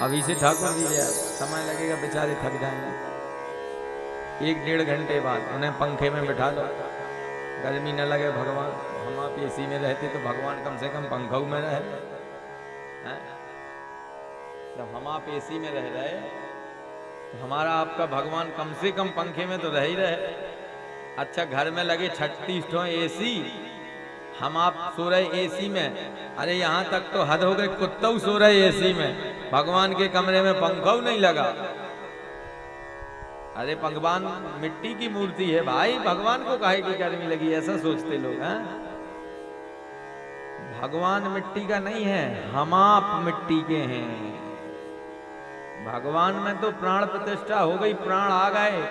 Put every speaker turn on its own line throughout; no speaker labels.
अभी से ठाकुर जी यार समय लगेगा, बेचारे थक जाएंगे। 1-1.5 घंटे बाद उन्हें पंखे में बिठा लो, गर्मी न लगे। भगवान हम आप एसी में रहते तो भगवान कम से कम पंखों में रहे। जब हम आप एसी में रह रहे तो हमारा आपका भगवान कम से कम पंखे में तो रह ही रहे। अच्छा घर में लगे 36 एसी, हम आप सो रहे एसी में। अरे यहाँ तक तो हद हो गई, कुत्ता सो रहे एसी में, भगवान के कमरे में पंखा नहीं लगा। अरे भगवान मिट्टी की मूर्ति है भाई, भगवान को काहे की गर्मी लगी, ऐसा सोचते लोग हैं। भगवान मिट्टी का नहीं है, हम आप मिट्टी के हैं। भगवान में तो प्राण प्रतिष्ठा हो गई, प्राण आ गए।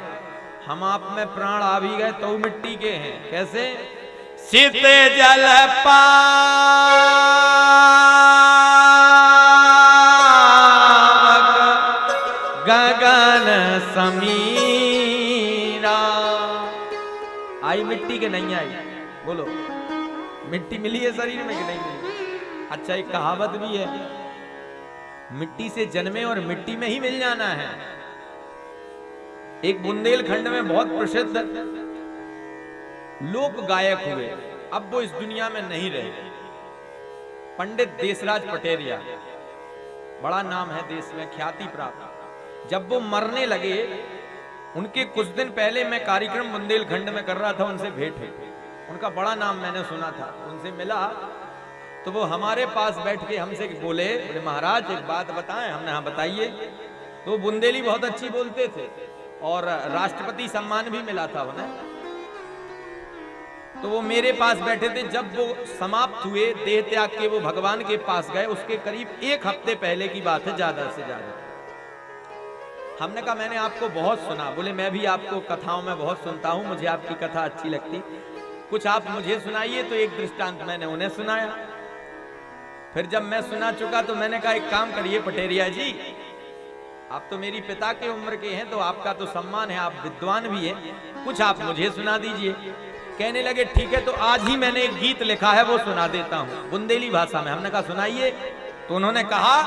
हम आप में प्राण आ भी गए तो मिट्टी के हैं। कैसे? शीत जल पावक गगन समीरा। आई मिट्टी के नहीं आई? बोलो, मिट्टी मिली है शरीर में कि नहीं मिली? अच्छा एक कहावत भी है, मिट्टी से जन्मे और मिट्टी में ही मिल जाना है। एक बुंदेलखंड में बहुत प्रसिद्ध लोक गायक हुए, अब वो इस दुनिया में नहीं रहे। पंडित देशराज पटेरिया, बड़ा नाम है देश में, ख्याति प्राप्त। जब वो मरने लगे, उनके कुछ दिन पहले मैं कार्यक्रम बुंदेलखंड में कर रहा था, उनसे भेंट हुई। उनका बड़ा नाम मैंने सुना था, उनसे मिला तो वो हमारे पास बैठ के हमसे बोले महाराज एक बात बताएं। हमने हाँ बताइए। तो बुंदेली बहुत अच्छी बोलते थे और राष्ट्रपति सम्मान भी मिला था उन्हें। तो वो मेरे पास बैठे थे। जब वो समाप्त हुए, देह त्याग के वो भगवान के पास गए, उसके करीब 1 हफ्ते पहले की बात है, ज्यादा से ज्यादा। हमने कहा मैंने आपको बहुत सुना। बोले मैं भी आपको कथाओं में बहुत सुनता हूं, मुझे आपकी कथा अच्छी लगती, कुछ आप मुझे सुनाइए। तो एक दृष्टांत मैंने उन्हें सुनाया। फिर जब मैं सुना चुका तो मैंने कहा एक काम करिए पटेरिया जी, आप तो मेरी पिता के उम्र के हैं, तो आपका तो सम्मान है, आप विद्वान भी हैं, कुछ आप मुझे सुना दीजिए। कहने लगे ठीक है, तो आज ही मैंने एक गीत लिखा है वो सुना देता हूं बुंदेली भाषा में। हमने कहा सुनाइए। तो उन्होंने कहा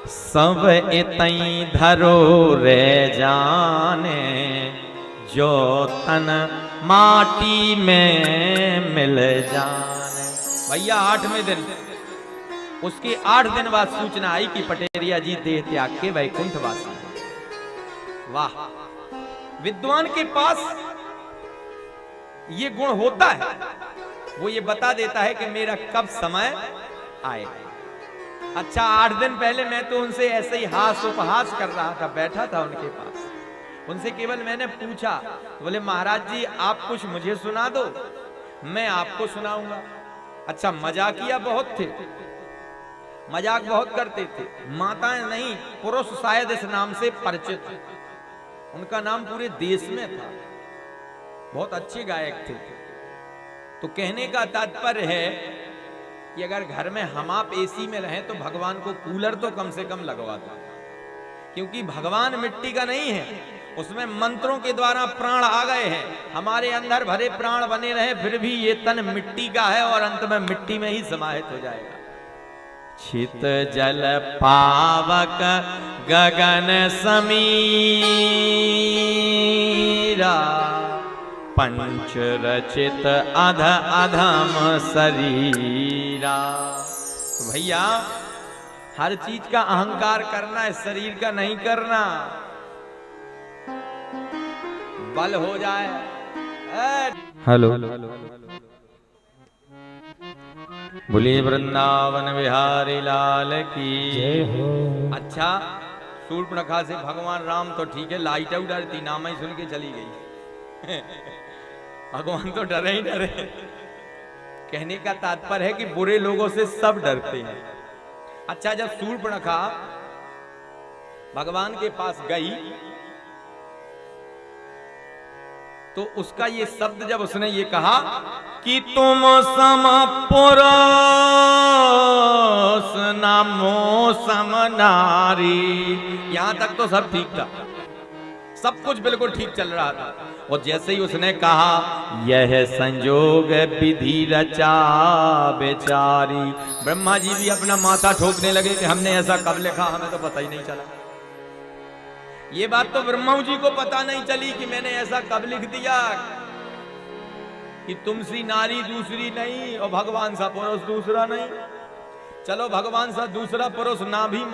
सब इतई धरो रे जाने, जो तन माटी में मिल जाने। भैया 8वें दिन, उसके 8 दिन बाद सूचना आई कि पटेरिया जी देह त्याग के वैकुंठवासी। वाह, विद्वान के पास ये गुण होता है, वो ये बता देता है कि मेरा कब समय आए। अच्छा 8 दिन पहले मैं तो उनसे ऐसे ही हास उपहास कर रहा था, बैठा था उनके पास। उनसे केवल मैंने पूछा, बोले महाराज जी आप कुछ मुझे सुना दो, मैं आपको सुनाऊंगा। अच्छा मजाकिया बहुत थे, मजाक बहुत करते थे। माताएं नहीं, पुरुष शायद इस नाम से परिचित, उनका नाम पूरे देश में था, बहुत अच्छे गायक थे। तो कहने का तात्पर्य है कि अगर घर में हम आप एसी में रहें तो भगवान को कूलर तो कम से कम लगवा दो, क्योंकि भगवान मिट्टी का नहीं है, उसमें मंत्रों के द्वारा प्राण आ गए हैं। हमारे अंदर भरे प्राण बने रहे, फिर भी ये तन मिट्टी का है और अंत में मिट्टी में ही समाहित हो जाएगा। छित जल पावक गगन समीरा, पंच रचित अध अधम शरीरा। तो भैया हर चीज का अहंकार करना है, शरीर का नहीं करना। बल हो जाए। हेलो, बोलिए वृंदावन बिहारी लाल की जय हो। अच्छा शूर्पणखा से भगवान राम तो ठीक है, लाइट डरती, नाम ही सुन के चली गई। भगवान तो डरे ही डरे। कहने का तात्पर्य है कि बुरे लोगों से सब डरते हैं। अच्छा जब शूर्पणखा भगवान के पास गई तो उसका ये शब्द जब उसने ये कहा कि तुम सम पुरुष नमो सम नारी, यहां तक तो सब ठीक था। सब कुछ बिल्कुल ठीक चल रहा था। और जैसे ही उसने कहा यह संयोग विधि रचा बेचारी, ब्रह्मा जी भी अपना माथा ठोकने लगे कि हमने ऐसा कब लिखा, हमें तो पता ही नहीं चला। ये बात तो ब्रह्मा जी को पता नहीं चली कि मैंने ऐसा कब लिख दिया कि तुम सी नारी दूसरी नहीं और भगवान सा पुरुष दूसरा नहीं। चलो भगवान सा दूसरा पुरुष ना भी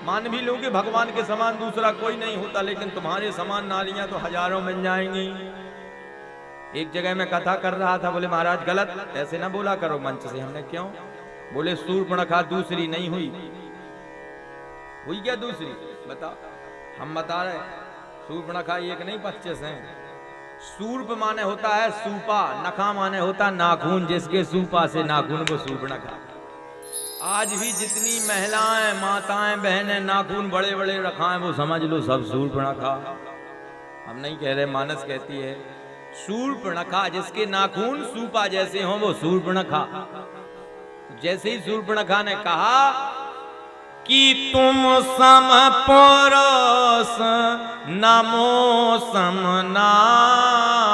मान भी लूं कि भगवान के समान दूसरा कोई नहीं होता, लेकिन तुम्हारे समान नारियां तो हजारों मिल जाएंगी। एक जगह मैं कथा कर रहा था, बोले महाराज गलत ऐसे ना बोला करो मंच से। हमने क्यों? बोले शूर्पणखा दूसरी नहीं हुई क्या दूसरी? बताओ। हम बता रहे शूर्पणखा एक नहीं 25 हैं। शूर्प माने होता है सूपा, नखा माने होता नाखून, जिसके सूपा से नाखून को शूर्पणखा। आज भी जितनी महिलाएं माताएं बहनें नाखून बड़े बड़े रखाएं वो समझ लो सब शूर्पणखा। हम नहीं कह रहे, मानस कहती है शूर्पणखा, जिसके नाखून सूपा जैसे हों वो शूर्पणखा। जैसे ही शूर्पणखा ने कहा कि तुम सम पुरुष नमो सम नारी,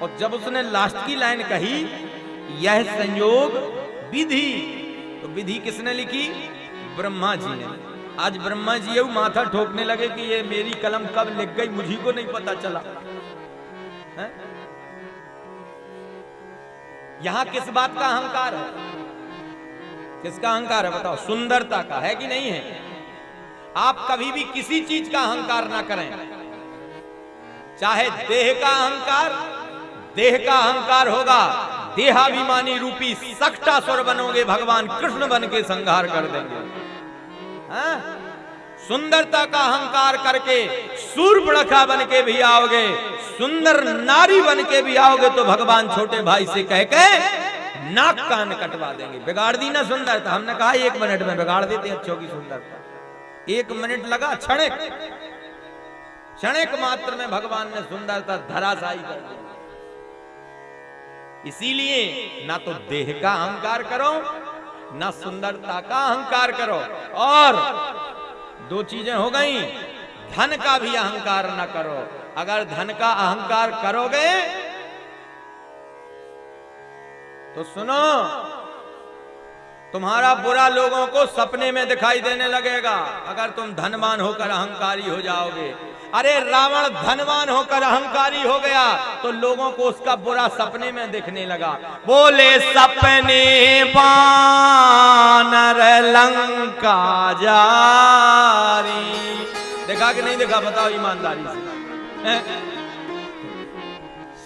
और जब उसने लास्ट की लाइन कही यह संयोग विधि, तो विधि किसने लिखी? ब्रह्मा जी ने। आज ब्रह्मा जी माथा ठोकने लगे कि ये मेरी कलम कब लिख गई, मुझी को नहीं पता चला है? यहां किस बात का अहंकार है? किसका अहंकार है बताओ? सुंदरता का है कि नहीं है? आप कभी भी किसी चीज का अहंकार ना करें, चाहे देह का अहंकार, देह का अहंकार होगा, देहाभिमानी रूपी सक्टासुर बनोगे, भगवान कृष्ण बन के संहार कर देंगे। हाँ? सुंदरता का अहंकार करके शूर्पणखा बन के भी आओगे, सुंदर नारी बन के भी आओगे तो भगवान छोटे भाई से कह के नाक कान कटवा देंगे। बिगाड़ दी ना सुंदरता। हमने कहा 1 मिनट में बिगाड़ देते अच्छों की सुंदरता। 1 मिनट लगा, क्षणिक मात्र में भगवान ने सुंदरता धराशायी कर दी। इसीलिए ना तो देह का अहंकार करो ना सुंदरता का अहंकार करो। और 2 चीजें हो गई, धन का भी अहंकार ना करो। अगर धन का अहंकार करोगे तो सुनो, तुम्हारा बुरा लोगों को सपने में दिखाई देने लगेगा अगर तुम धनवान होकर अहंकारी हो जाओगे। अरे रावण धनवान होकर अहंकारी हो गया तो लोगों को उसका बुरा सपने में दिखने लगा। बोले सपने वानर लंका जारी, देखा कि नहीं देखा? बताओ ईमानदारी से।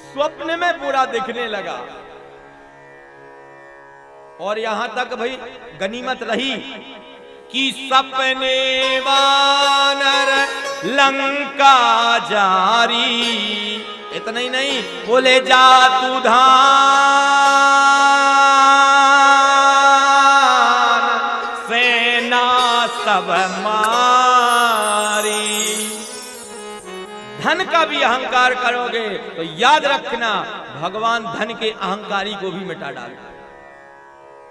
स्वप्न में बुरा दिखने लगा। और यहां तक भाई गनीमत रही कि सपने वानर लंका जारी। इतना ही नहीं, बोले जा तू धान सेना सब मारी। धन का भी अहंकार करोगे तो याद रखना भगवान धन के अहंकारी को भी मिटा डालेगा।